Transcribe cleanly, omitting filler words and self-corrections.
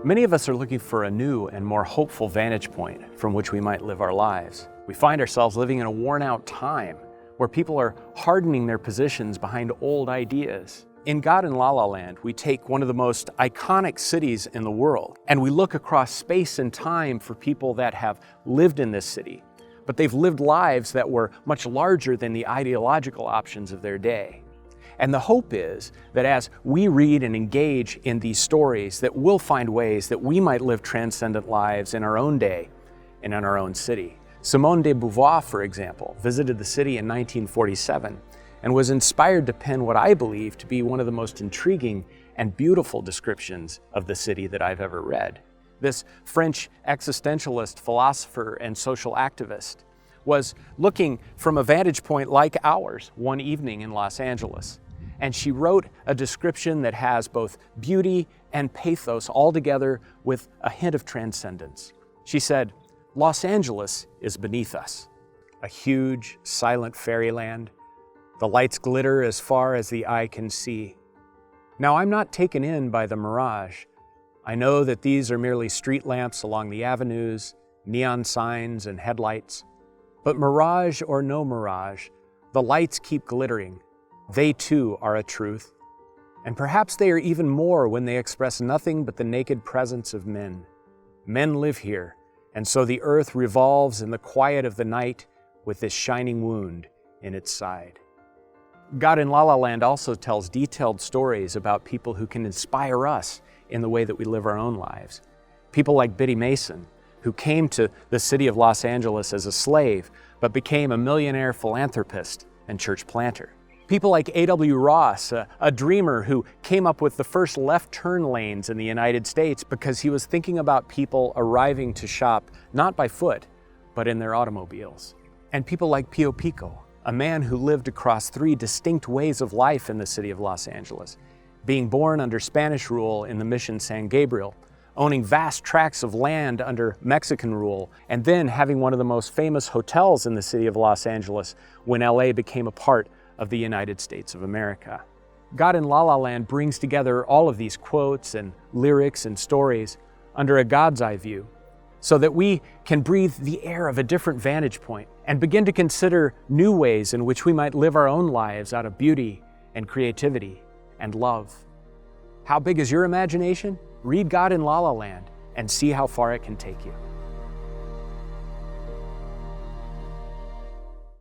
Many of us are looking for a new and more hopeful vantage point from which we might live our lives. We find ourselves living in a worn-out time where people are hardening their positions behind old ideas. In God in La La Land, we take one of the most iconic cities in the world and we look across space and time for people that have lived in this city, but they've lived lives that were much larger than the ideological options of their day. And the hope is that as we read and engage in these stories, that we'll find ways that we might live transcendent lives in our own day and in our own city. Simone de Beauvoir, for example, visited the city in 1947 and was inspired to pen what I believe to be one of the most intriguing and beautiful descriptions of the city that I've ever read. This French existentialist, philosopher, and social activist was looking from a vantage point like ours one evening in Los Angeles. And she wrote a description that has both beauty and pathos all together with a hint of transcendence. She said, "Los Angeles is beneath us, a huge, silent fairyland. The lights glitter as far as the eye can see. Now I'm not taken in by the mirage. I know that these are merely street lamps along the avenues, neon signs and headlights. But mirage or no mirage, the lights keep glittering. They too are a truth. And perhaps they are even more when they express nothing but the naked presence of men. Men live here, and so the earth revolves in the quiet of the night with this shining wound in its side." God in La La Land also tells detailed stories about people who can inspire us in the way that we live our own lives. People like Biddy Mason, who came to the city of Los Angeles as a slave, but became a millionaire philanthropist and church planter. People like A.W. Ross, a dreamer who came up with the first left turn lanes in the United States because he was thinking about people arriving to shop not by foot, but in their automobiles. And people like Pio Pico, a man who lived across 3 distinct ways of life in the city of Los Angeles, being born under Spanish rule in the Mission San Gabriel, owning vast tracts of land under Mexican rule, and then having one of the most famous hotels in the city of Los Angeles when LA became a part of the United States of America. God in La La Land brings together all of these quotes and lyrics and stories under a God's eye view so that we can breathe the air of a different vantage point and begin to consider new ways in which we might live our own lives out of beauty and creativity and love. How big is your imagination? Read God in La La Land and see how far it can take you.